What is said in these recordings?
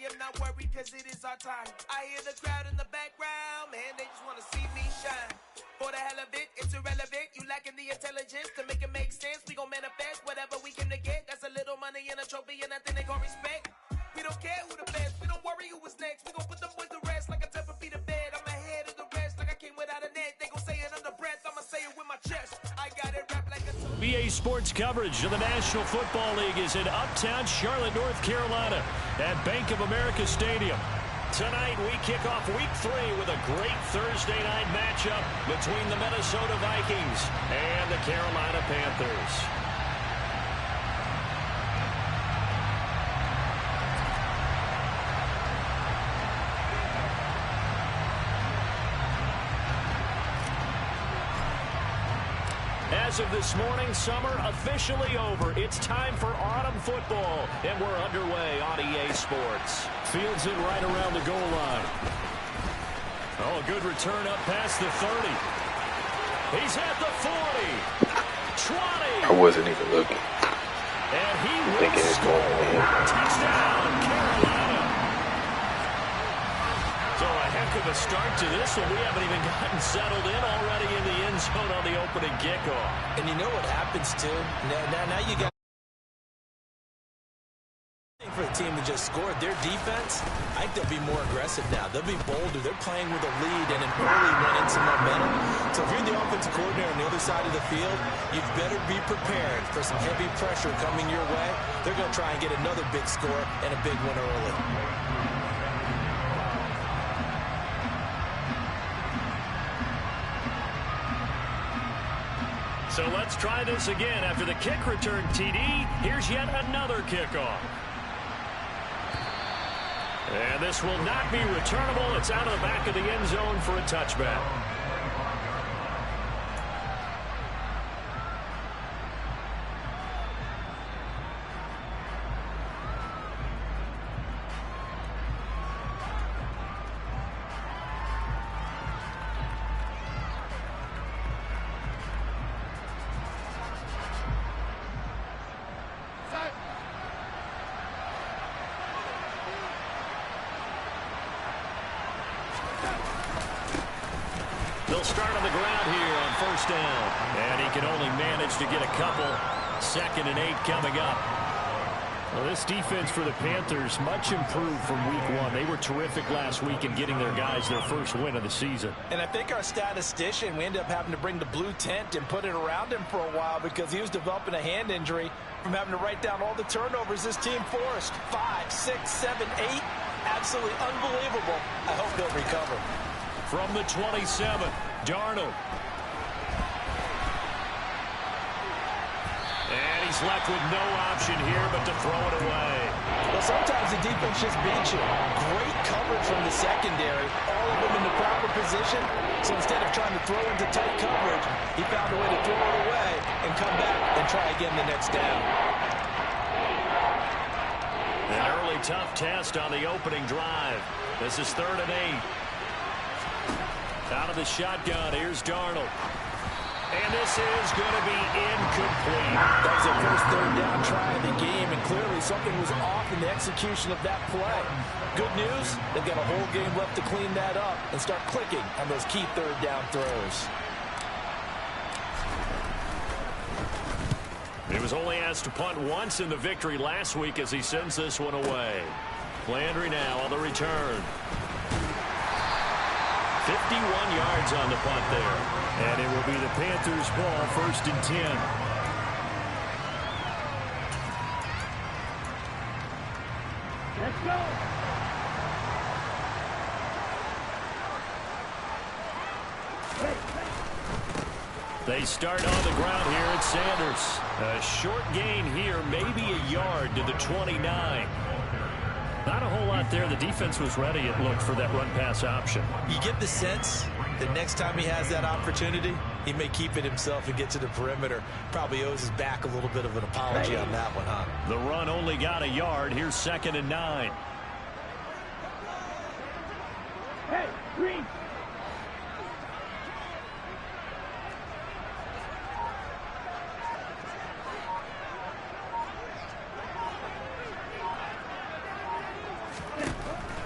am not worried because it is our time. I hear the crowd in the background, man, they just want to see me shine. For the hell of it, it's irrelevant. You lacking the intelligence to make it make sense. We gon' manifest whatever we came to get. That's a little money and a trophy and nothing they gon' respect. We don't care who the best, we don't worry who was next. We gon' put them boys to rest like a temper feet of bed. I'm ahead of the rest like I came without a net. They gon' say it under breath, I'ma say it with my chest. I got it wrapped like a... BA Sports coverage of the National Football League is in uptown Charlotte, North Carolina at Bank of America Stadium. Tonight we kick off week 3 with a great Thursday night matchup between the Minnesota Vikings and the Carolina Panthers. As of this morning, summer officially over. It's time for autumn football, and we're underway on EA Sports. Fields it right around the goal line. Oh, good return up past the 30. He's at the 40. 20. I wasn't even looking. And he I'm thinking it's going in. Touchdown, Carolina. So a heck of a start to this one. We haven't even gotten settled in already in the end zone on the opening kickoff. And you know what happens, too? Now you got for the team that just scored. Their defense, I think they'll be more aggressive now. They'll be bolder. They're playing with a lead and an early one and some momentum. So if you're the offensive coordinator on the other side of the field, you'd better be prepared for some heavy pressure coming your way. They're going to try and get another big score and a big one early. So let's try this again. After the kick return, TD, here's yet another kickoff. And this will not be returnable. It's out of the back of the end zone for a touchback. They'll start on the ground here on first down. And he can only manage to get a couple. 2nd and 8 coming up. Well, this defense for the Panthers much improved from week 1. They were terrific last week in getting their guys their first win of the season. And I think our statistician, we ended up having to bring the blue tent and put it around him for a while because he was developing a hand injury from having to write down all the turnovers this team forced. 5, 6, 7, 8. Absolutely unbelievable. I hope they'll recover. From the 27, Darnold. And he's left with no option here but to throw it away. Well, sometimes the defense just beats you. Great coverage from the secondary. All of them in the proper position. So instead of trying to throw into tight coverage, he found a way to throw it away and come back and try again the next down. An early tough test on the opening drive. This is 3rd and 8. Out of the shotgun, here's Darnold. And this is going to be incomplete. That was their first 3rd down try of the game, and clearly something was off in the execution of that play. Good news, they've got a whole game left to clean that up and start clicking on those key 3rd down throws. He was only asked to punt once in the victory last week as he sends this one away. Landry now on the return. 51 yards on the punt there. And it will be the Panthers' ball, 1st and 10. Let's go. They start on the ground here at Sanders. A short gain here, maybe a yard to the 29. Not a whole lot there. The defense was ready, it looked, for that run-pass option. You get the sense that next time he has that opportunity, he may keep it himself and get to the perimeter. Probably owes his back a little bit of an apology on that one, huh? The run only got a yard. Here's 2nd and 9. Hey, Green.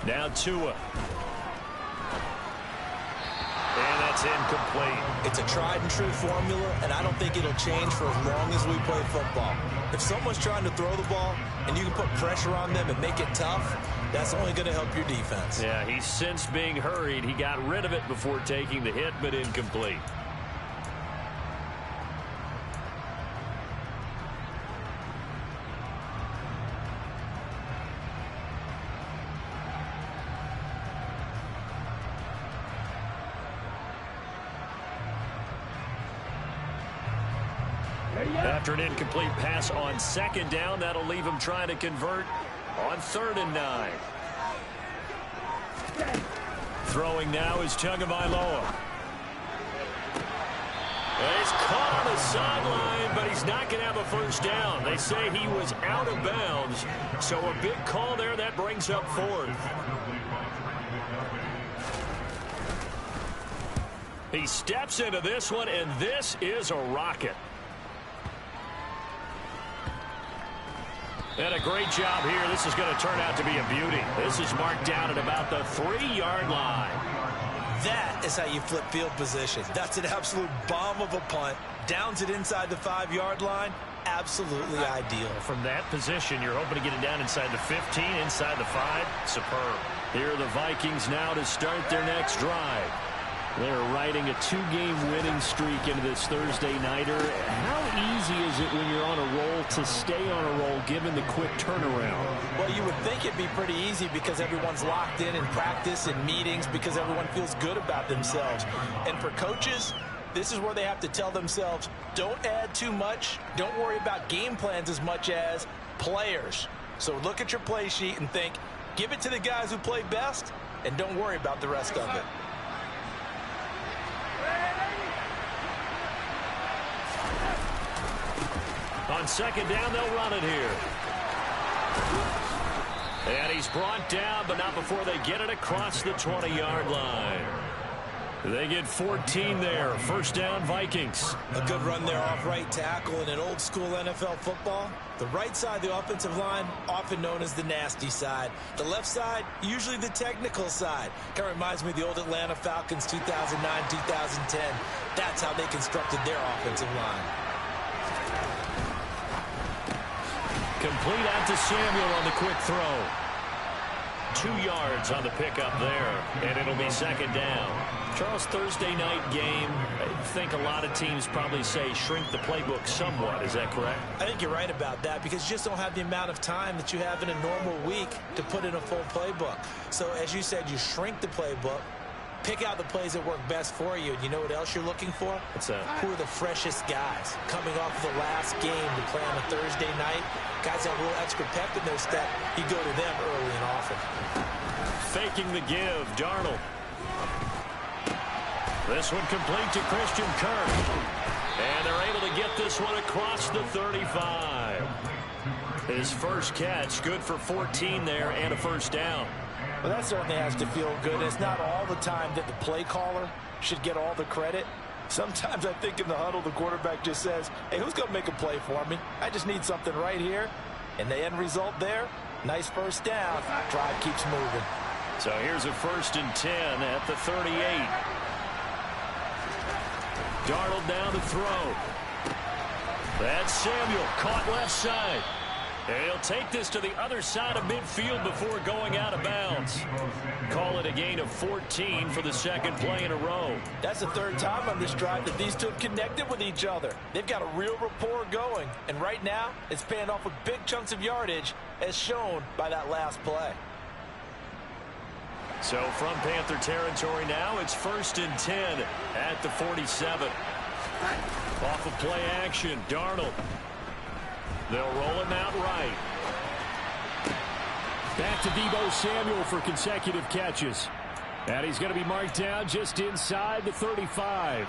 Now Tua. And that's incomplete. It's a tried and true formula, and I don't think it'll change for as long as we play football. If someone's trying to throw the ball and you can put pressure on them and make it tough, that's only going to help your defense. Yeah, he's since being hurried. He got rid of it before taking the hit, but incomplete. After an incomplete pass on second down, that'll leave him trying to convert on 3rd and 9. Throwing now is Tagovailoa. He's caught on the sideline, but he's not going to have a first down. They say he was out of bounds, so a big call there. That brings up 4th. He steps into this one, and this is a rocket. And a great job here. This is going to turn out to be a beauty. This is marked down at about the 3-yard line. That is how you flip field position. That's an absolute bomb of a punt. Downs it inside the 5-yard line. Absolutely ideal. From that position, you're hoping to get it down inside the 15, inside the 5. Superb. Here are the Vikings now to start their next drive. They're riding a 2-game winning streak into this Thursday nighter. How easy is it when you're on a roll to stay on a roll given the quick turnaround? Well, you would think it'd be pretty easy because everyone's locked in practice and meetings because everyone feels good about themselves. And for coaches, this is where they have to tell themselves, don't add too much. Don't worry about game plans as much as players. So look at your play sheet and think, give it to the guys who play best and don't worry about the rest of it. On second down, they'll run it here. And he's brought down, but not before they get it across the 20-yard line. They get 14 there. First down, Vikings. A good run there off right tackle in an old-school NFL football. The right side of the offensive line, often known as the nasty side. The left side, usually the technical side. Kind of reminds me of the old Atlanta Falcons 2009, 2010. That's how they constructed their offensive line. Complete out to Samuel on the quick throw. 2 yards on the pickup there, and it'll be second down. Charles, Thursday night game, I think a lot of teams probably say shrink the playbook somewhat. Is that correct? I think you're right about that because you just don't have the amount of time that you have in a normal week to put in a full playbook. So, as you said, you shrink the playbook, pick out the plays that work best for you. And you know what else you're looking for? What's that? Who are the freshest guys coming off of the last game to play on a Thursday night? Guys have a little extra pep in their step. You go to them early and often. Faking the give, Darnold. This one complete to Christian Kirk. And they're able to get this one across the 35. His first catch, good for 14 there and a first down. Well, that certainly has to feel good. It's not all the time that the play caller should get all the credit. Sometimes I think in the huddle, the quarterback just says, hey, who's going to make a play for me? I just need something right here. And the end result there, nice first down. Drive keeps moving. So here's a 1st and 10 at the 38. Darnold down to throw. That's Samuel, caught left side. And he'll take this to the other side of midfield before going out of bounds. Call it a gain of 14 for the second play in a row. That's the 3rd time on this drive that these two have connected with each other. They've got a real rapport going. And right now, it's paying off with big chunks of yardage as shown by that last play. So from Panther territory now, it's 1st and 10 at the 47. Off of play action, Darnold. They'll roll him out right. Back to Deebo Samuel for consecutive catches. And he's going to be marked down just inside the 35.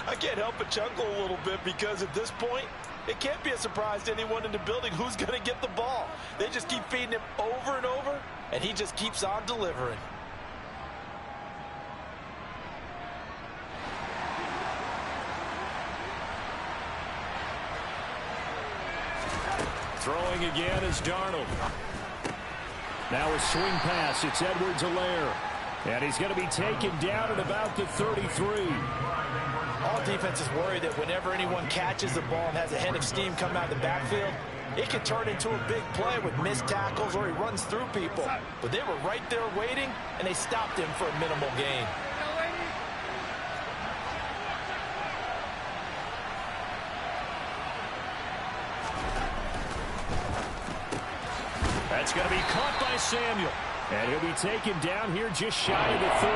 I can't help but chuckle a little bit because at this point, it can't be a surprise to anyone in the building who's going to get the ball. They just keep feeding him over and over, and he just keeps on delivering. Throwing again is Darnold. Now a swing pass. It's Edwards-Helaire. And he's going to be taken down at about the 33. All defense is worried that whenever anyone catches the ball and has a head of steam come out of the backfield, it could turn into a big play with missed tackles or he runs through people. But they were right there waiting, and they stopped him for a minimal gain. That's going to be caught by Samuel. And he'll be taken down here just shy of the 30.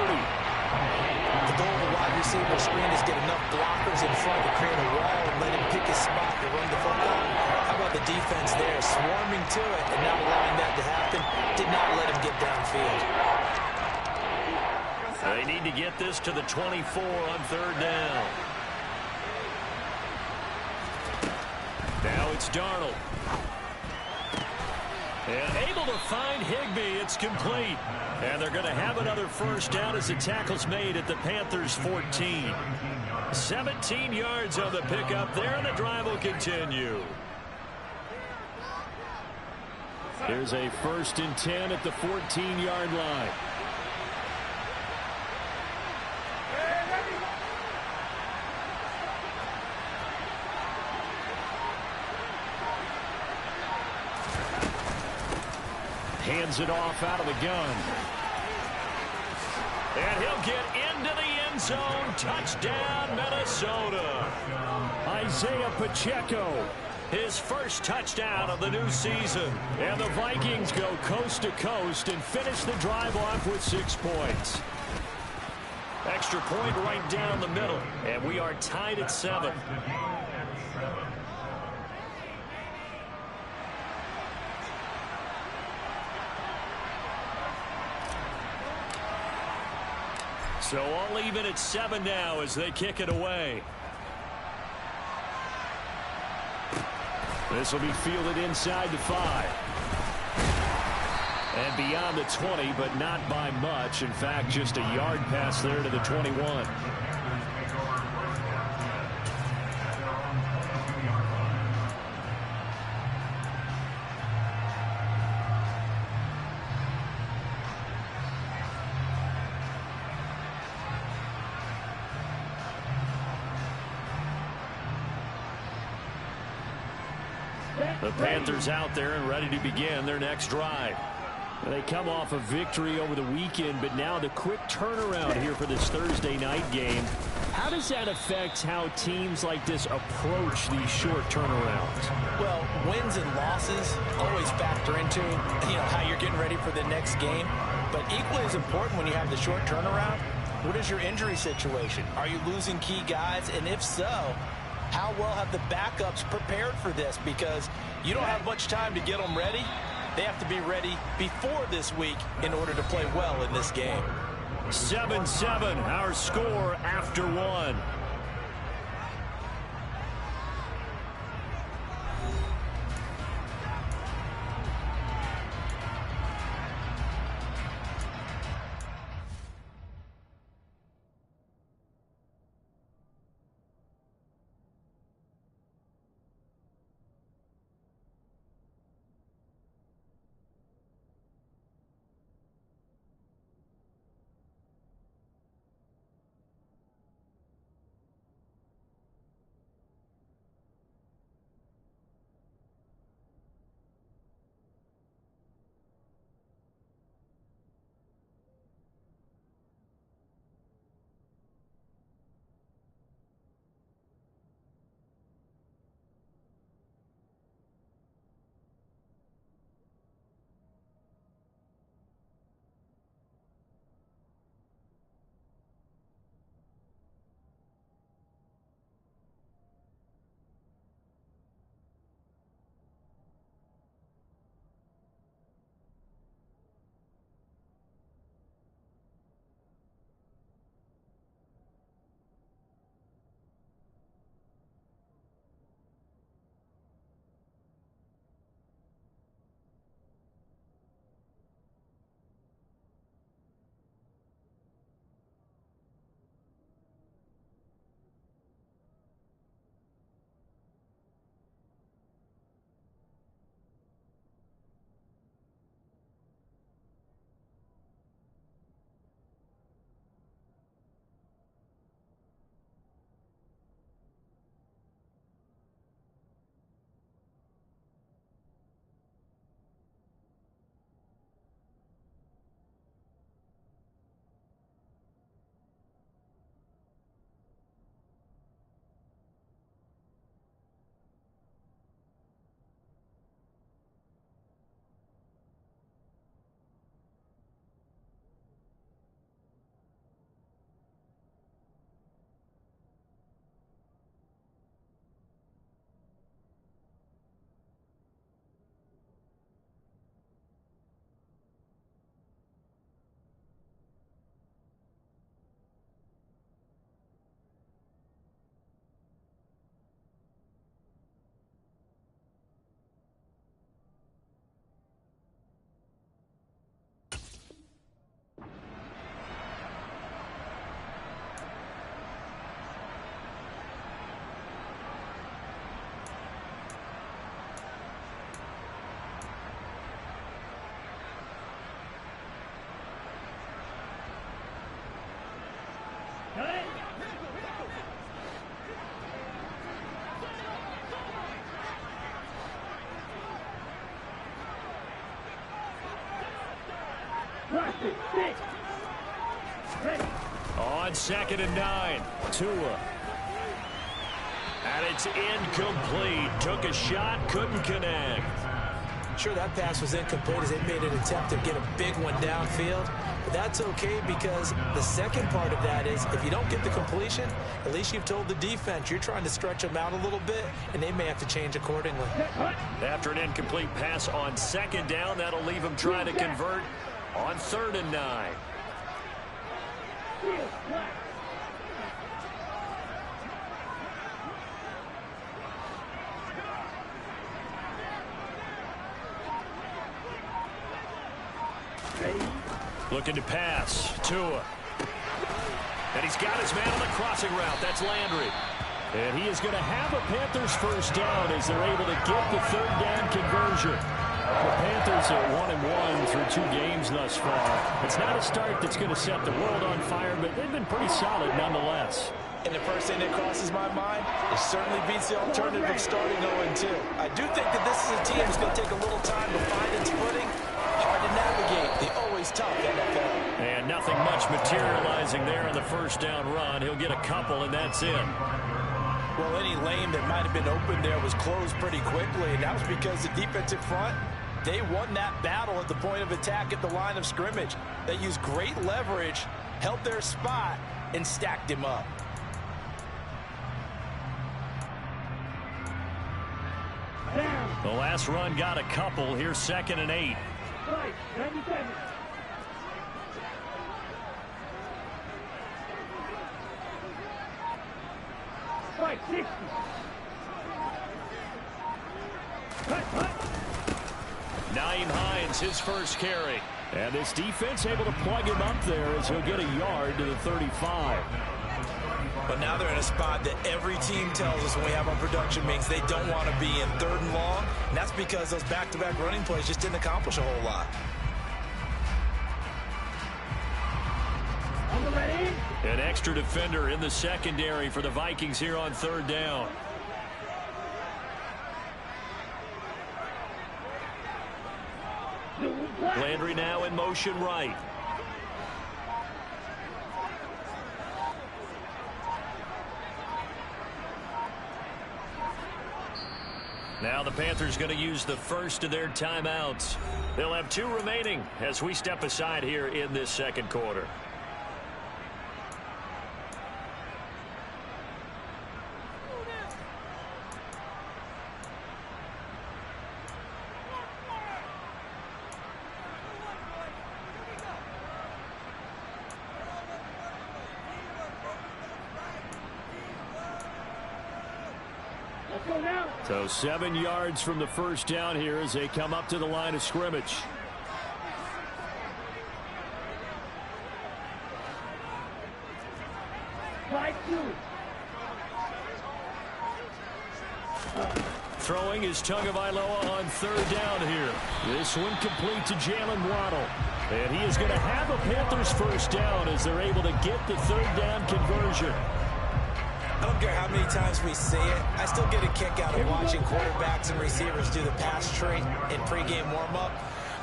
The goal of a wide receiver screen is get enough blockers in front to create a wall and let him pick his spot to run the football. How about the defense there, swarming to it and not allowing that to happen? Did not let him get downfield. They need to get this to the 24 on third down. Now it's Darnold. And able to find Higbee. It's complete. And they're going to have another first down as the tackle's made at the Panthers 14. 17 yards on the pickup there, and the drive will continue. There's a 1st and 10 at the 14-yard line. Hands it off out of the gun. And he'll get into the end zone. Touchdown, Minnesota. Isaiah Pacheco, his first touchdown of the new season. And the Vikings go coast to coast and finish the drive off with 6 points. Extra point right down the middle. And we are tied at 7. So all even at 7 now as they kick it away. This will be fielded inside the 5. And beyond the 20, but not by much. In fact, just a yard pass there to the 21. The Panthers out there and ready to begin their next drive. They come off a victory over the weekend, but now the quick turnaround here for this Thursday night game. How does that affect how teams like this approach these short turnarounds? Well, wins and losses always factor into, how you're getting ready for the next game. But equally as important when you have the short turnaround, what is your injury situation? Are you losing key guys? And if so, how well have the backups prepared for this? Because you don't have much time to get them ready. They have to be ready before this week in order to play well in this game. 7-7, our score after 1. Watch it. Six. Ready. On 2nd and 9, Tua. And it's incomplete. Took a shot, couldn't connect. Sure, that pass was incomplete as they made an attempt to get a big one downfield. But that's okay because the second part of that is if you don't get the completion, at least you've told the defense you're trying to stretch them out a little bit, and they may have to change accordingly. After an incomplete pass on 2nd down, that'll leave them trying to convert on 3rd and 9. Looking to pass. Tua. And he's got his man on the crossing route. That's Landry. And he is going to have a Panthers first down as they're able to get the 3rd down conversion. The Panthers are 1-1 through 2 games thus far. It's not a start that's going to set the world on fire, but they've been pretty solid nonetheless. And the first thing that crosses my mind, it certainly beats the alternative of starting 0-2. I do think that this is a team that's going to take a little time to find its footing. Hard to navigate the always tough NFL. And nothing much materializing there on the first down run. He'll get a couple, and that's in. Well, any lane that might have been open there was closed pretty quickly, and that was because the defensive front, they won that battle at the point of attack at the line of scrimmage. They used great leverage, held their spot, and stacked him up. The last run got a couple. Here's 2nd and 8. Right. 97. Right. 60. Cut. Naeem Hines, his first carry. And this defense able to plug him up there as he'll get a yard to the 35. But now they're in a spot that every team tells us when we have our production meetings they don't want to be in 3rd and long. And that's because those back-to-back running plays just didn't accomplish a whole lot. On the ready. An extra defender in the secondary for the Vikings here on 3rd down. Landry now in motion right. Now the Panthers going to use the first of their timeouts. They'll have 2 remaining as we step aside here in this 2nd quarter. So 7 yards from the first down here as they come up to the line of scrimmage. Throwing is Tagovailoa on 3rd down here. This one complete to Jalen Waddle. And he is going to have a Panthers first down as they're able to get the 3rd down conversion. I don't care how many times we see it. I still get a kick out of watching quarterbacks and receivers do the pass tree in pregame warm-up.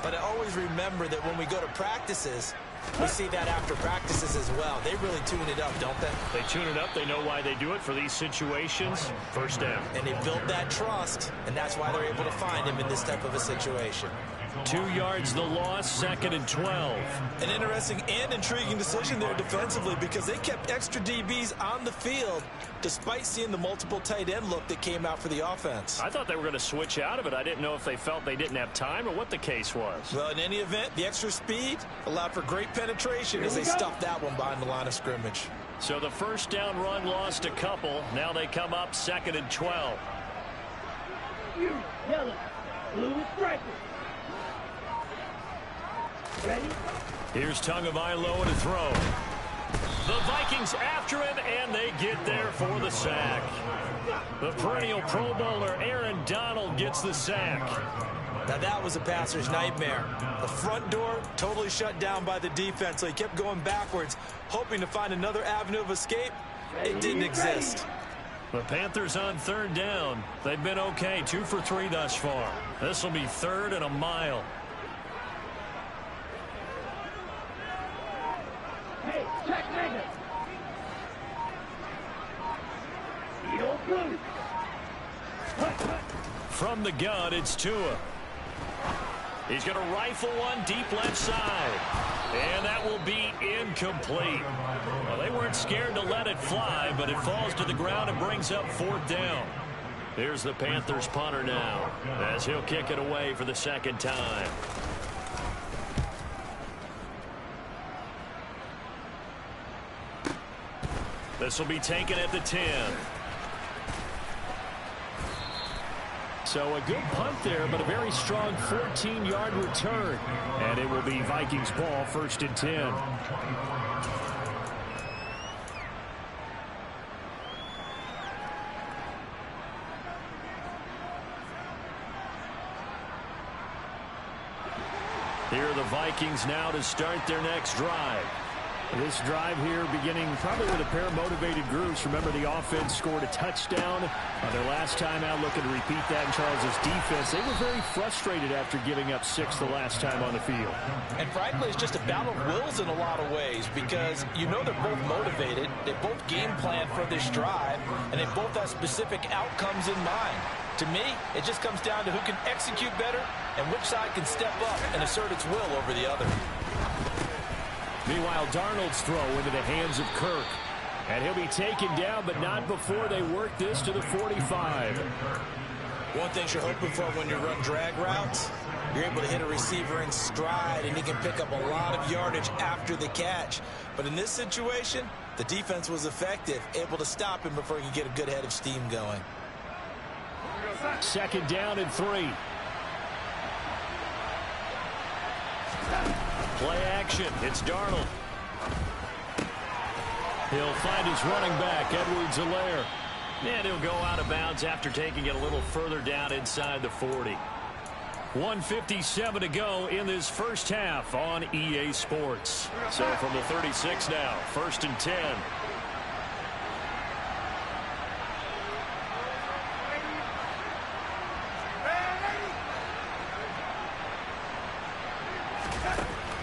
But I always remember that when we go to practices, we see that after practices as well. They really tune it up, don't they? They tune it up. They know why they do it for these situations. First down. And they build that trust, and that's why they're able to find him in this type of a situation. 2 yards the loss, 2nd and 12. An interesting and intriguing decision there defensively because they kept extra DBs on the field despite seeing the multiple tight end look that came out for the offense. I thought they were going to switch out of it. I didn't know if they felt they didn't have time or what the case was. Well, in any event, the extra speed allowed for great penetration as they stuffed that one behind the line of scrimmage. So the first down run lost a couple. Now they come up 2nd and 12. Yellow. Blue striker. Ready? Here's Tagovailoa to throw. The Vikings after him, and they get there for the sack. The perennial Pro Bowler Aaron Donald gets the sack. Now that was a passer's nightmare. The front door totally shut down by the defense, so he kept going backwards, hoping to find another avenue of escape. It didn't exist. The Panthers on 3rd down. They've been okay, 2 for 3 thus far. This will be 3rd and a mile. Check negative. Heel blue. From the gun, it's Tua. He's going to rifle one deep left side. And that will be incomplete. Well, they weren't scared to let it fly, but it falls to the ground and brings up 4th down. Here's the Panthers punter now, as he'll kick it away for the second time. This will be taken at the 10. So a good punt there, but a very strong 14-yard return. And it will be Vikings ball, 1st and 10. Here are the Vikings now to start their next drive. This drive here beginning probably with a pair of motivated groups. Remember, the offense scored a touchdown on their last time out, looking to repeat that in Charles's defense. They were very frustrated after giving up 6 the last time on the field. And frankly, it's just a battle of wills in a lot of ways, because you know they're both motivated. They both game plan for this drive, and they both have specific outcomes in mind. To me, it just comes down to who can execute better and which side can step up and assert its will over the other. Meanwhile, Darnold's throw into the hands of Kirk. And he'll be taken down, but not before they work this to the 45. One thing you're hoping for when you run drag routes, you're able to hit a receiver in stride, and he can pick up a lot of yardage after the catch. But in this situation, the defense was effective, able to stop him before he could get a good head of steam going. 2nd down and 3. Play action. It's Darnold. He'll find his running back, Edwards-Helaire. And he'll go out of bounds after taking it a little further down inside the 40. 1:57 to go in this first half on EA Sports. So from the 36 now, 1st and 10.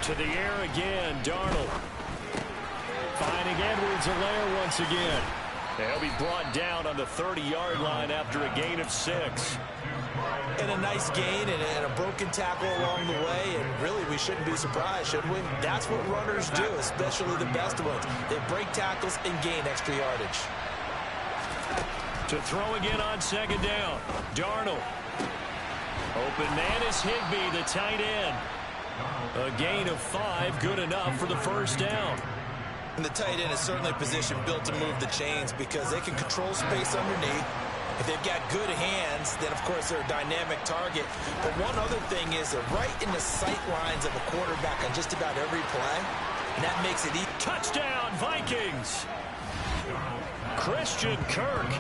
To the air again, Darnold. Finding Edwards-Helaire once again. They'll be brought down on the 30-yard line after a gain of 6. And a nice gain and a broken tackle along the way, and really we shouldn't be surprised, should we? That's what runners do, especially the best ones. They break tackles and gain extra yardage. To throw again on 2nd down, Darnold. Open man is Higbee, the tight end. A gain of 5, good enough for the 1st down. And the tight end is certainly a position built to move the chains because they can control space underneath. If they've got good hands, then of course they're a dynamic target. But one other thing is they're right in the sight lines of a quarterback on just about every play. And that makes it easy. Touchdown, Vikings! Christian Kirk,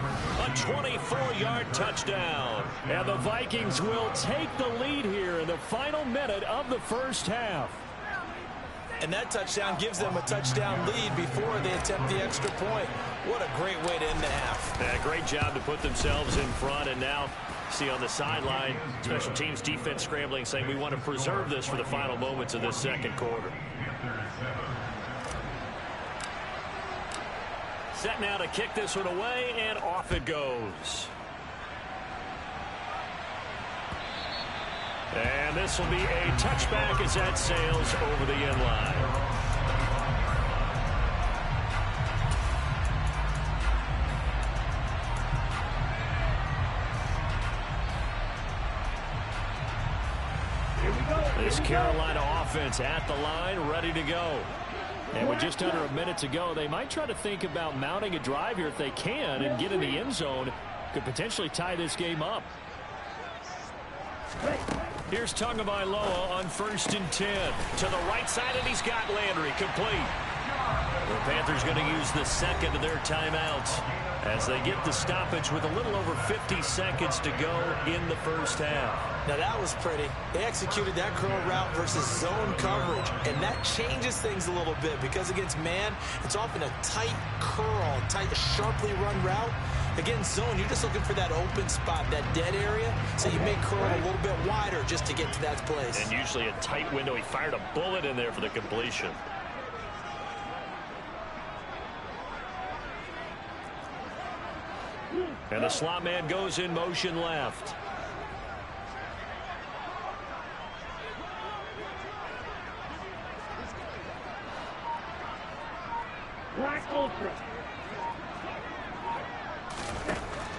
a 24-yard touchdown. And the Vikings will take the lead here in the final minute of the first half. And that touchdown gives them a touchdown lead before they attempt the extra point. What a great way to end the half. Yeah, great job to put themselves in front, and now see on the sideline, special teams defense scrambling, saying we want to preserve this for the final moments of this second quarter. Set now to kick this one away, and off it goes. And this will be a touchback as that sails over the end line. This Carolina offense at the line, ready to go. And with just under a minute to go, they might try to think about mounting a drive here if they can and get in the end zone. Could potentially tie this game up. Here's Tagovailoa on 1st and 10. To the right side, and he's got Landry complete. The Panthers going to use the second of their timeouts as they get the stoppage with a little over 50 seconds to go in the first half. Now that was pretty. They executed that curl route versus zone coverage, and that changes things a little bit because against man, it's often a tight curl, tight, sharply run route. Against zone, you're just looking for that open spot, that dead area, so you may curl a little bit wider just to get to that place. And usually a tight window. He fired a bullet in there for the completion. And the slot man goes in motion left. Black Ultra.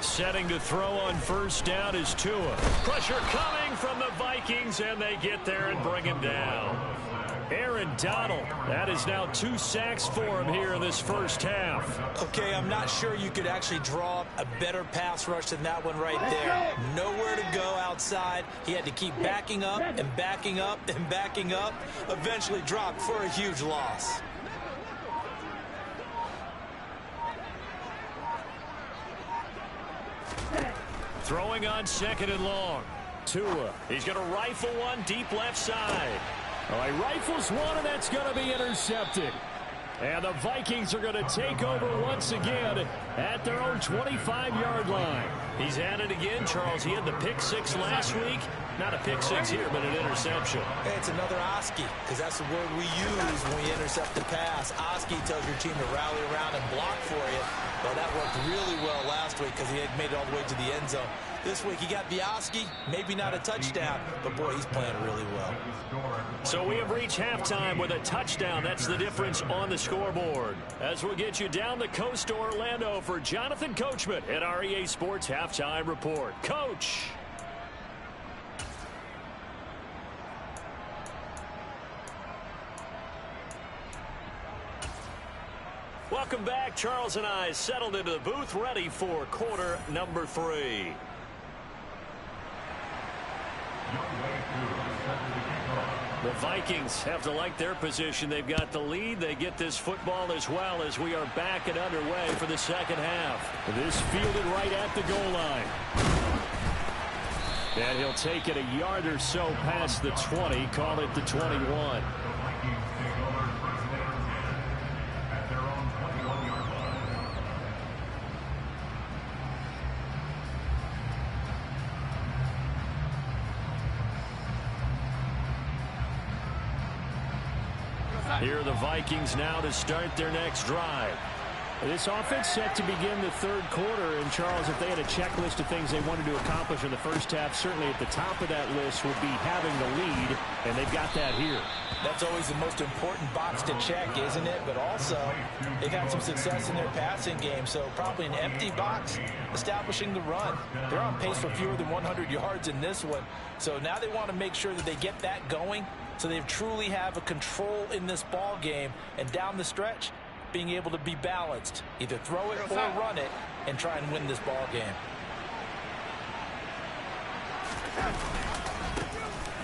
Setting to throw on first down is Tua. Pressure coming from the Vikings, and they get there and bring him down. Aaron Donald, that is now 2 sacks for him here in this first half. Okay, I'm not sure you could actually draw up a better pass rush than that one right there. Nowhere to go outside. He had to keep backing up and backing up and backing up. Eventually dropped for a huge loss. Throwing on 2nd and long. Tua, he's going to rifle one deep left side. Oh, he rifles one, and that's going to be intercepted. And the Vikings are going to take over once again at their own 25-yard line. He's at it again, Charles. He had the pick 6 last week. Not a pick 6 here, but an interception. Hey, it's another Oski, because that's the word we use when we intercept the pass. Oski tells your team to rally around and block for you. Well, that worked really well last week because he had made it all the way to the end zone. This week he got the Oski, maybe not a touchdown, but boy, he's playing really well. So we have reached halftime with a touchdown. That's the difference on the scoreboard. As we'll get you down the coast to Orlando for Jonathan Coachman at our EA Sports Halftime Report. Coach. Welcome back. Charles and I settled into the booth, ready for quarter number 3. The Vikings have to like their position. They've got the lead. They get this football as well as we are back and underway for the second half. This fielded right at the goal line. And he'll take it a yard or so past the 20, call it the 21. Here are the Vikings now to start their next drive. This offense set to begin the third quarter. And, Charles, if they had a checklist of things they wanted to accomplish in the first half, certainly at the top of that list would be having the lead, and they've got that here. That's always the most important box to check, isn't it? But also, they've had some success in their passing game, so probably an empty box establishing the run. They're on pace for fewer than 100 yards in this one, so now they want to make sure that they get that going so they truly have a control in this ball game, and down the stretch, being able to be balanced, either throw it or run it, and try and win this ball game.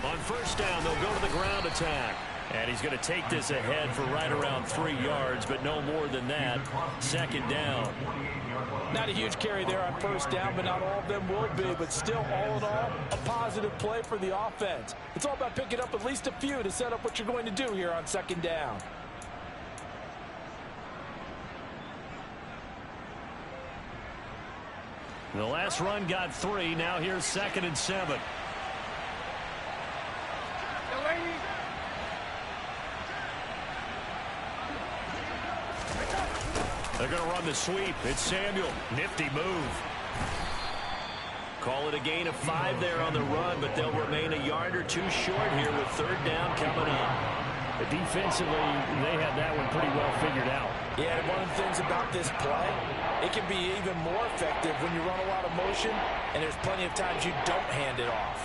On first down, they'll go to the ground attack. And he's going to take this ahead for right around 3 yards, but no more than that. Second down. Not a huge carry there on first down, but not all of them will be. But still, all in all, a positive play for the offense. It's all about picking up at least a few to set up what you're going to do here on second down. The last run got 3. Now here's 2nd and 7. They're going to run the sweep. It's Samuel. Nifty move. Call it a gain of 5 there on the run, but they'll remain a yard or 2 short here with third down coming up. Defensively, they had that one pretty well figured out. Yeah, and one of the things about this play, it can be even more effective when you run a lot of motion, and there's plenty of times you don't hand it off.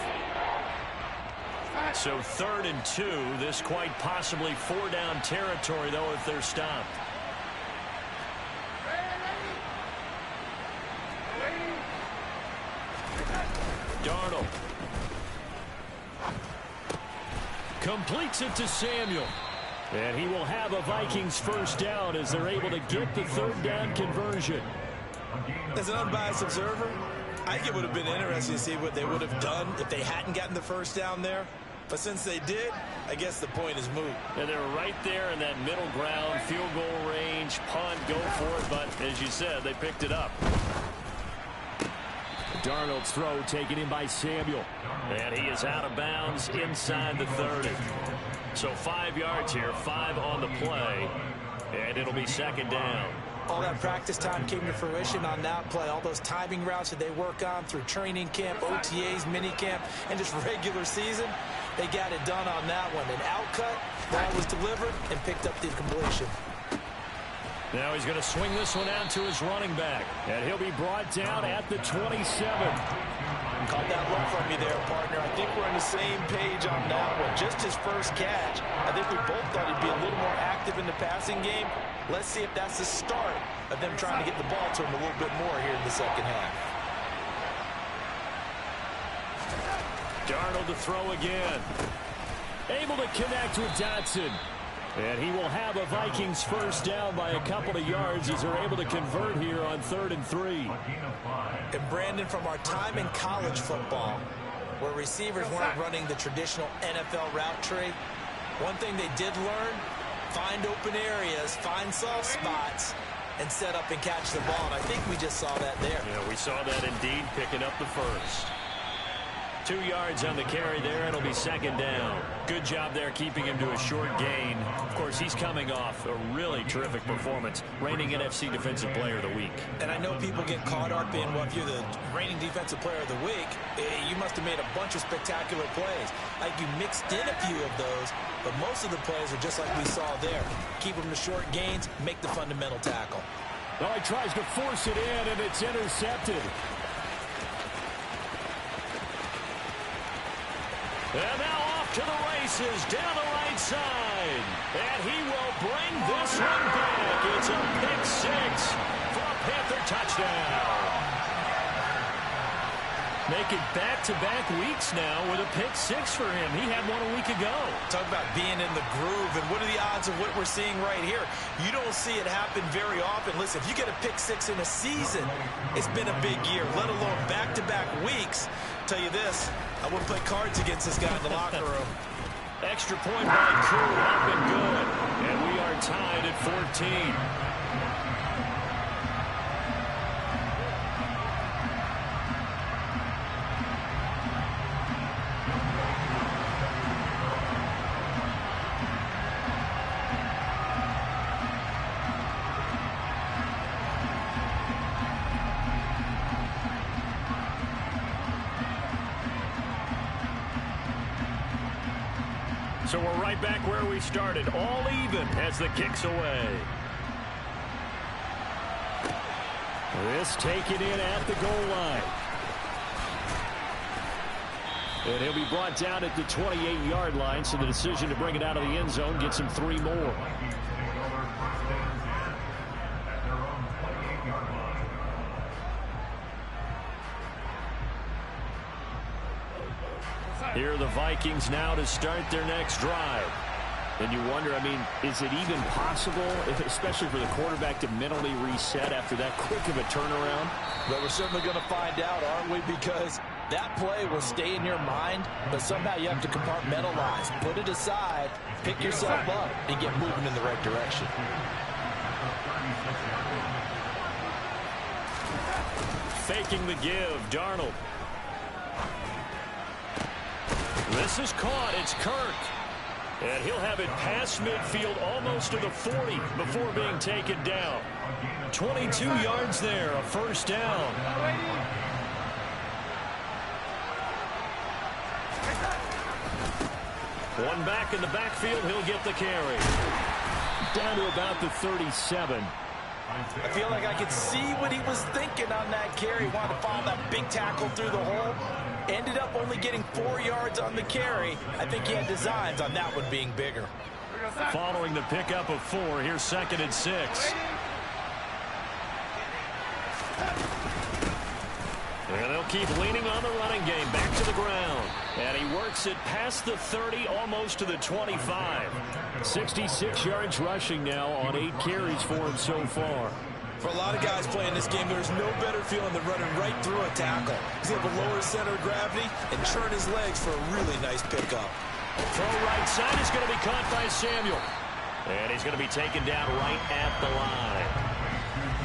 So 3rd and 2, this quite possibly 4-down territory, though, if they're stopped. Darnold completes it to Samuel. And he will have a Vikings first down as they're able to get the third down conversion. As an unbiased observer, I think it would have been interesting to see what they would have done if they hadn't gotten the first down there. But since they did, I guess the point is moot. And they're right there in that middle ground, field goal range, punt, go for it. But as you said, they picked it up. Darnold's throw taken in by Samuel. And he is out of bounds inside the 30. So 5 yards here, 5 on the play. And it'll be second down. all that practice time came to fruition on that play. All those timing routes that they work on through training camp, OTAs, minicamp, and just regular season, they got it done on that one. An outcut, ball was delivered, and picked up the completion. Now he's going to swing this one out to his running back, and he'll be brought down at the 27. Caught that look from me there, partner. I think we're on the same page on that one. Just his first catch. I think we both thought he'd be a little more active in the passing game. Let's see if that's the start of them trying to get the ball to him a little bit more here in the second half. Darnold to throw again. Able to connect with Dotson. And he will have a Vikings first down by a couple of yards as they're able to convert here on 3rd and 3. And Brandon, from our time in college football, where receivers weren't running the traditional NFL route tree, one thing they did learn, find open areas, find soft spots, and set up and catch the ball. And I think we just saw that there. Yeah, we saw that indeed, picking up the first. 2 yards on the carry there. It'll be second down. Good job there keeping him to a short gain. Of course, he's coming off a really terrific performance, reigning NFC Defensive Player of the Week. And I know people get caught up in, well, if you're the reigning Defensive Player of the Week, you must have made a bunch of spectacular plays. Like you mixed in a few of those, but most of the plays are just like we saw there. Keep them to short gains, make the fundamental tackle. Well, he tries to force it in, and it's intercepted. And now off to the races, down the right side. And he will bring this one back. It's a pick six for a Panther touchdown. Making back-to-back weeks now with a pick six for him. He had one a week ago. Talk about being in the groove, and what are the odds of what we're seeing right here? You don't see it happen very often. Listen, if you get a pick six in a season, it's been a big year, let alone back-to-back weeks. Tell you this, I wouldn't play cards against this guy in the locker room. Extra point by Crew, up and good. And we are tied at 14. So we're right back where we started, all even as the kick's away. This taken in at the goal line. And he'll be brought down at the 28-yard line, so the decision to bring it out of the end zone gets him 3 more. Here are the Vikings now to start their next drive. And you wonder, I mean, is it even possible, especially for the quarterback, to mentally reset after that quick of a turnaround? But we're certainly going to find out, aren't we? Because that play will stay in your mind, but somehow you have to compartmentalize. Put it aside, pick yourself up, and get moving in the right direction. Faking the give, Darnold. This is caught. It's Kirk. And he'll have it past midfield almost to the 40 before being taken down. 22 yards there, a first down. One back in the backfield, he'll get the carry. Down to about the 37. I feel like I could see what he was thinking on that carry. Wanted to follow that big tackle through the hole. Ended up only getting 4 yards on the carry. I think he had designs on that one being bigger. Following the pickup of 4, here's 2nd and 6. And they'll keep leaning on the running game, back to the ground. And he works it past the 30, almost to the 25. 66 yards rushing now on 8 carries for him so far. For a lot of guys playing this game, there's no better feeling than running right through a tackle. He's able to lower his center of gravity and churn his legs for a really nice pickup. Throw right side is going to be caught by Samuel. And he's going to be taken down right at the line.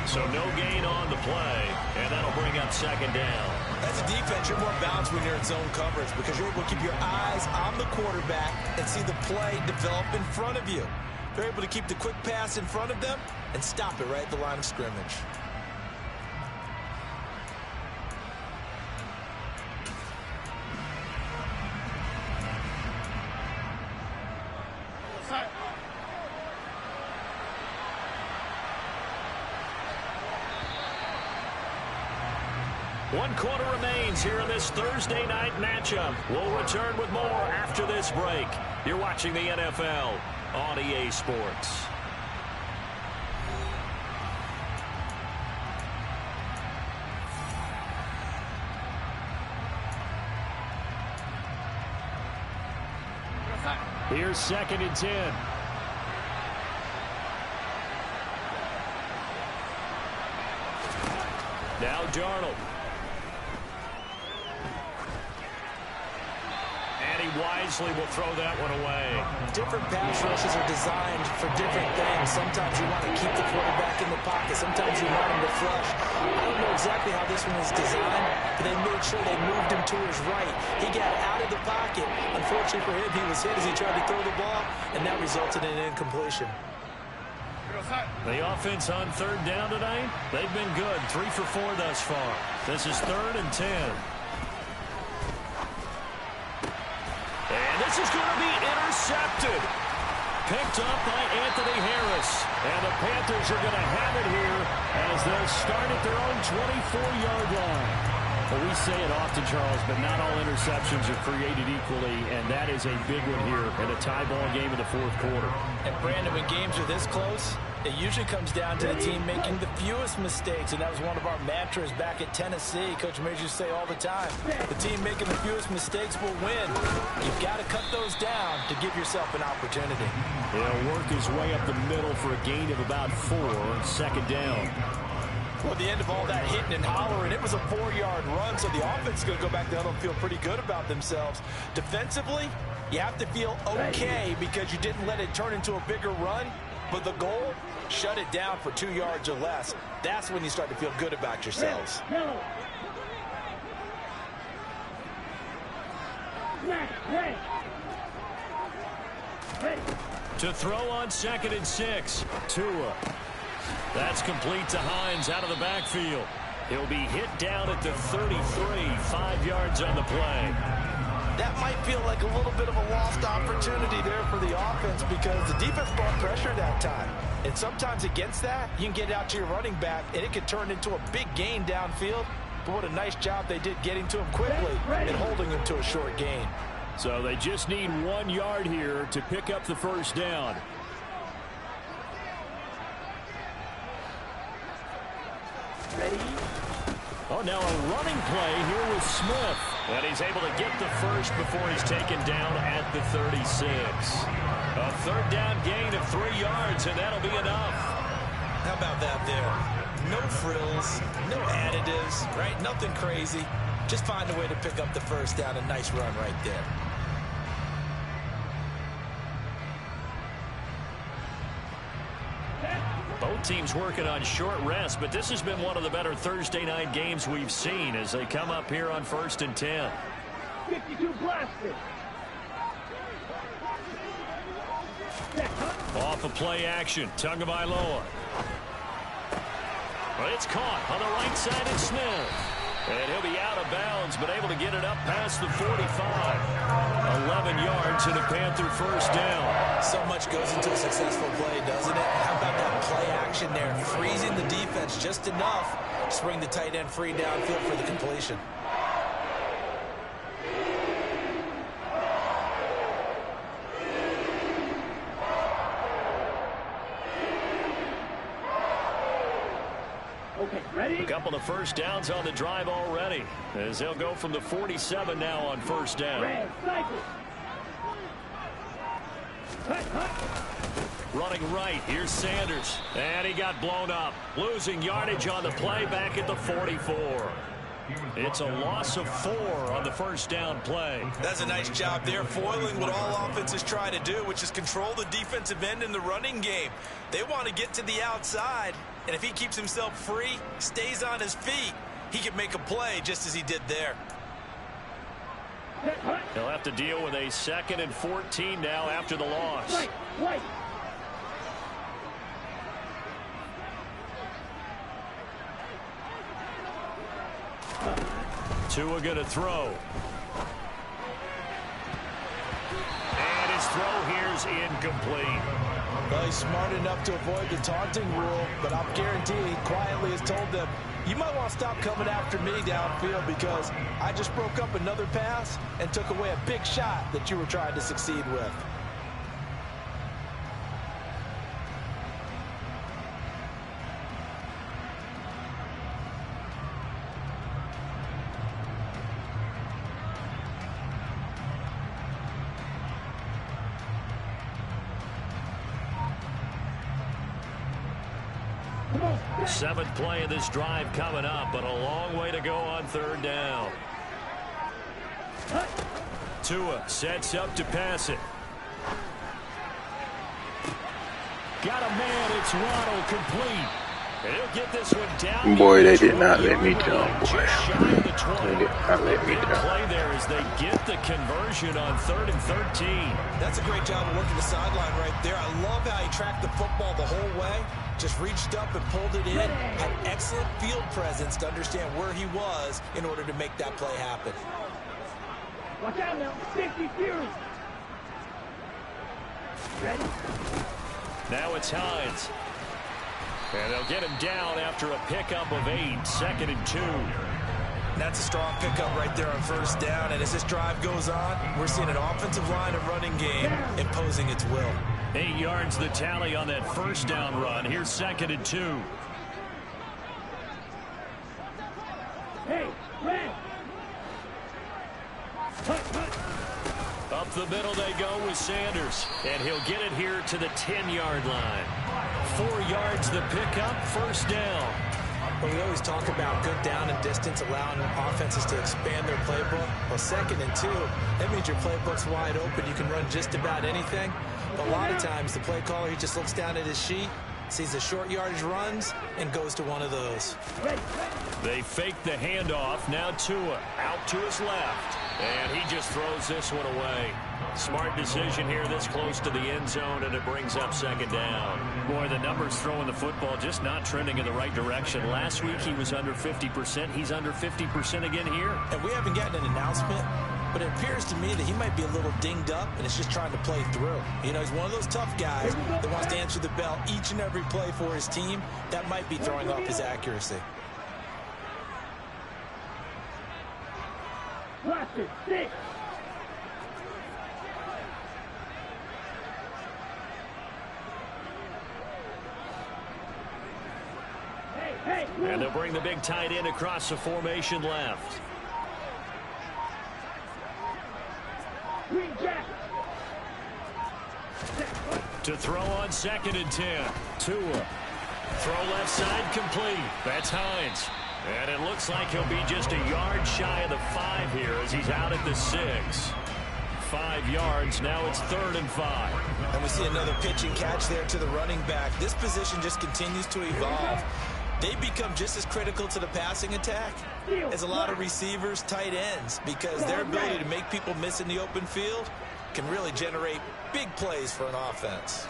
So no gain on the play, and that'll bring up 2nd down. As a defense, you're more balanced when you're in zone coverage because you're able to keep your eyes on the quarterback and see the play develop in front of you. They're able to keep the quick pass in front of them and stop it right at the line of scrimmage. One quarter remains here in this Thursday night matchup. We'll return with more after this break. You're watching the NFL on EA Sports. Here's 2nd and 10. Now Darnold. And he wisely will throw that one away. Different pass rushes are designed for different things. Sometimes you want to keep the quarterback in the pocket. Sometimes you want him to flush. I don't know exactly how this one was designed, but they made sure they moved him to his right. He got out of the pocket. Unfortunately for him, he was hit as he tried to throw the ball, and that resulted in an incompletion. The offense on 3rd down tonight, they've been good. 3 for 4 thus far. This is 3rd and 10. And this is going to be intercepted. Picked up by Anthony Harris. And the Panthers are going to have it here as they'll start at their own 24-yard line. Well, we say it often, Charles, but not all interceptions are created equally, and that is a big one here in a tie ball game in the 4th quarter. And, Brandon, when games are this close, it usually comes down to the team making the fewest mistakes, and that was one of our mantras back at Tennessee. Coach Majors used to say all the time, the team making the fewest mistakes will win. You've got to cut those down to give yourself an opportunity. He'll work his way up the middle for a gain of about 4, 2nd down. Well, at the end of all that hitting and hollering, it was a 4-yard run, so the offense is going to go back to the huddle and feel pretty good about themselves. Defensively, you have to feel okay because you didn't let it turn into a bigger run, but the goal, shut it down for 2 yards or less. That's when you start to feel good about yourselves. To throw on 2nd and 6, Tua. That's complete to Hines out of the backfield. He'll be hit down at the 33, 5 yards on the play. That might feel like a little bit of a lost opportunity there for the offense because the defense brought pressure that time. And sometimes against that, you can get out to your running back, and it could turn into a big gain downfield. But what a nice job they did getting to him quickly and holding him to a short gain. So they just need 1 yard here to pick up the 1st down. Oh, now a running play here with Smith. And he's able to get the 1st before he's taken down at the 36. A 3rd down gain of 3 yards, and that'll be enough. How about that there? No frills, no additives, right? Nothing crazy. Just find a way to pick up the 1st down. A nice run right there. Both teams working on short rest, but this has been one of the better Thursday night games we've seen as they come up here on 1st and 10. 52 blasted. Off of play action, Tagovailoa. Well, it's caught on the right side of Smith. And he'll be out of bounds, but able to get it up past the 45. 11 yards and a Panther 1st down. So much goes into a successful play, doesn't it? How about that play action there? Freezing the defense just enough to bring the tight end free downfield for the completion. Okay, ready? A couple of 1st downs on the drive already as they'll go from the 47 now on 1st down. Red, cycle. Running right, here's Sanders. And he got blown up. Losing yardage on the play back at the 44. It's a loss of 4 on the 1st down play. That's a nice job there, foiling what all offenses try to do, which is control the defensive end in the running game. They want to get to the outside, and if he keeps himself free, stays on his feet, he can make a play just as he did there. He'll have to deal with a 2nd and 14 now after the loss. Right. Tua going to throw. And his throw here's incomplete. Well, he's smart enough to avoid the taunting rule, but I'm guaranteed he quietly has told them, you might want to stop coming after me downfield because I just broke up another pass and took away a big shot that you were trying to succeed with. Seventh play of this drive coming up, but a long way to go on third down. Tua sets up to pass it. Got a man. It's Waddle complete. And he'll get this one down. Boy, they did not let me down, boy. They did not let me down. Play there as they get the conversion on 3rd and 13. That's a great job of working the sideline right there. I love how he tracked the football the whole way. Just reached up and pulled it in. Had excellent field presence to understand where he was in order to make that play happen. Watch out now. 60 Fury. Ready? Now it's Hines. And they'll get him down after a pickup of 8, 2nd and 2. That's a strong pickup right there on first down. And as this drive goes on, we're seeing an offensive line and running game imposing its will. 8 yards the tally on that first down run. Here's 2nd and 2. Hey, Red. Up the middle they go with Sanders. And he'll get it here to the 10-yard line. 4 yards the pickup, first down. Well, we always talk about good down and distance, allowing offenses to expand their playbook. Well, 2nd and 2, that means your playbook's wide open. You can run just about anything. But a lot of times, the play caller, he just looks down at his sheet, sees the short yardage runs, and goes to one of those. They fake the handoff. Now Tua out to his left. And he just throws this one away. Smart decision here this close to the end zone, and it brings up 2nd down. Boy, the numbers throwing the football just not trending in the right direction. Last week he was under 50%. He's under 50% again here. And we haven't gotten an announcement, but it appears to me that he might be a little dinged up, and it's just trying to play through. You know, he's one of those tough guys that wants to answer the bell each and every play for his team. That might be throwing off his accuracy. Blaster, 6. Hey, and they'll bring the big tight end across the formation left. Green Jack. To throw on 2nd and 10. Tua. Throw left side complete. That's Hines. And it looks like he'll be just a yard shy of the 5 here as he's out at the 6. 5 yards. Now it's 3rd and 5. And we see another pitch and catch there to the running back. This position just continues to evolve. They become just as critical to the passing attack as a lot of receivers, tight ends, because their ability to make people miss in the open field can really generate big plays for an offense.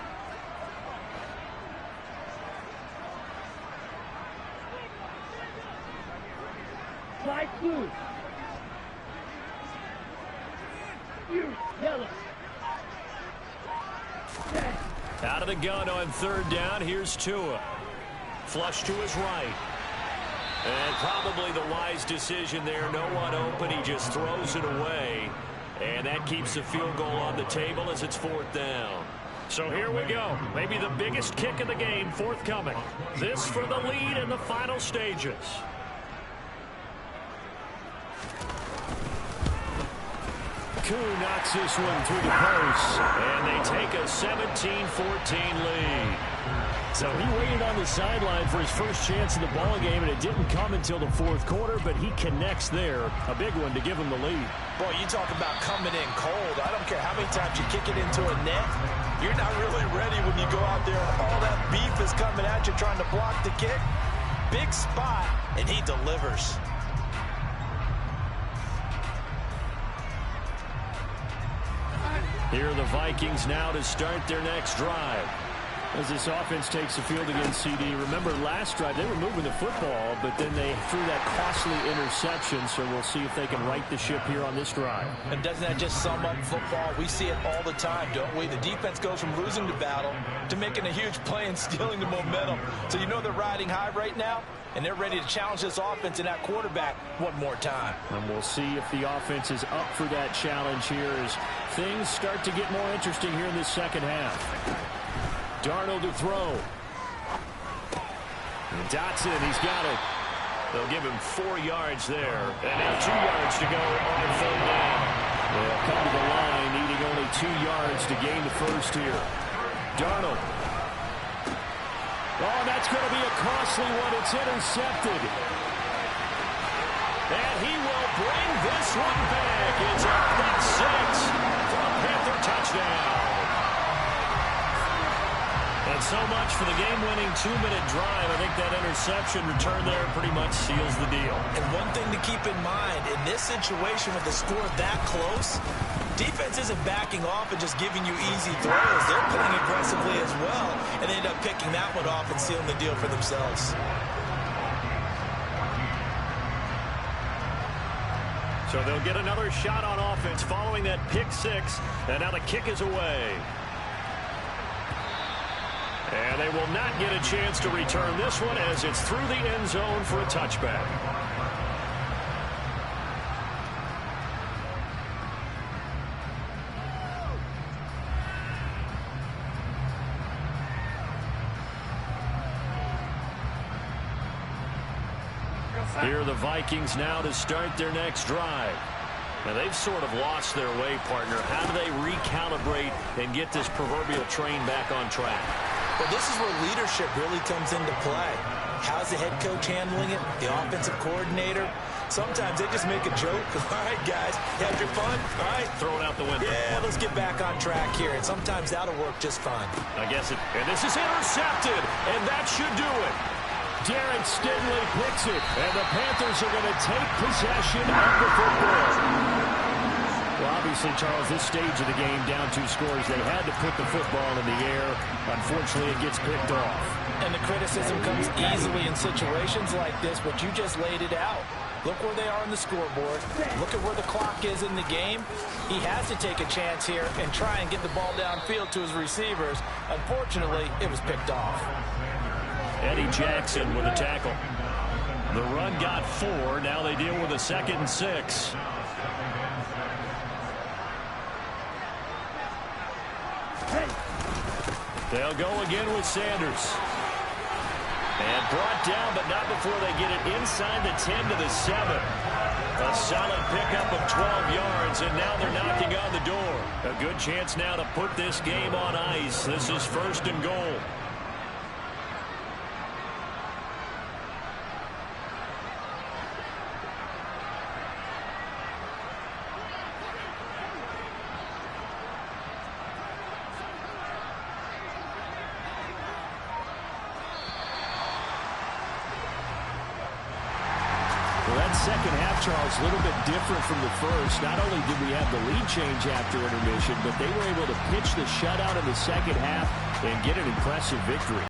Slide blue. You, yellow. Out of the gun on 3rd down. Here's Tua. Flush to his right. And probably the wise decision there. No one open. He just throws it away. And that keeps the field goal on the table as it's 4th down. So here we go. Maybe the biggest kick of the game forthcoming. This for the lead in the final stages. Koo knocks this one through the post. And they take a 17-14 lead. So he waited on the sideline for his first chance in the ball game, and it didn't come until the 4th quarter, but he connects there. A big one to give him the lead. Boy, you talk about coming in cold. I don't care how many times you kick it into a net. You're not really ready when you go out there and all that beef is coming at you trying to block the kick. Big spot, and he delivers. Here are the Vikings now to start their next drive. As this offense takes the field against CD, remember last drive they were moving the football, but then they threw that costly interception, so we'll see if they can right the ship here on this drive. And doesn't that just sum up football? We see it all the time, don't we? The defense goes from losing the battle to making a huge play and stealing the momentum. So you know they're riding high right now, and they're ready to challenge this offense and that quarterback one more time. And we'll see if the offense is up for that challenge here as things start to get more interesting here in this second half. Darnold to throw. And Dotson, he's got it. They'll give him 4 yards there. And now 2 yards to go on third down. They'll come to the line, needing only 2 yards to gain the first here. Darnold. Oh, that's going to be a costly one. It's intercepted. And he will bring this one back. It's a pick 6 for a Panther touchdown. And so much for the game-winning 2-minute drive. I think that interception return there pretty much seals the deal. And one thing to keep in mind, in this situation with the score that close, defense isn't backing off and just giving you easy throws. They're playing aggressively as well, and they end up picking that one off and sealing the deal for themselves. So they'll get another shot on offense following that pick 6, and now the kick is away. And they will not get a chance to return this one as it's through the end zone for a touchback. Here are the Vikings now to start their next drive. Now they've sort of lost their way, partner. How do they recalibrate and get this proverbial train back on track? Well, this is where leadership really comes into play. How's the head coach handling it? The offensive coordinator? Sometimes they just make a joke. All right, guys, you had your fun? All right. Throw it out the window. Yeah, let's get back on track here. And sometimes that'll work just fine. I guess it. And this is intercepted, and that should do it. Darren Stingley picks it, and the Panthers are going to take possession of the football. Well, obviously, Charles, this stage of the game, down 2 scores, they had to put the football in the air. Unfortunately, it gets picked off. And the criticism comes easily in situations like this, but you just laid it out. Look where they are on the scoreboard. Look at where the clock is in the game. He has to take a chance here and try and get the ball downfield to his receivers. Unfortunately, it was picked off. Eddie Jackson with a tackle. The run got 4. Now they deal with a 2nd and 6. They'll go again with Sanders. And brought down, but not before they get it inside the 10 to the 7. A solid pickup of 12 yards, and now they're knocking on the door. A good chance now to put this game on ice. This is 1st and goal. Second half, Charles, a little bit different from the first. Not only did we have the lead change after intermission, but they were able to pitch the shutout in the second half and get an impressive victory.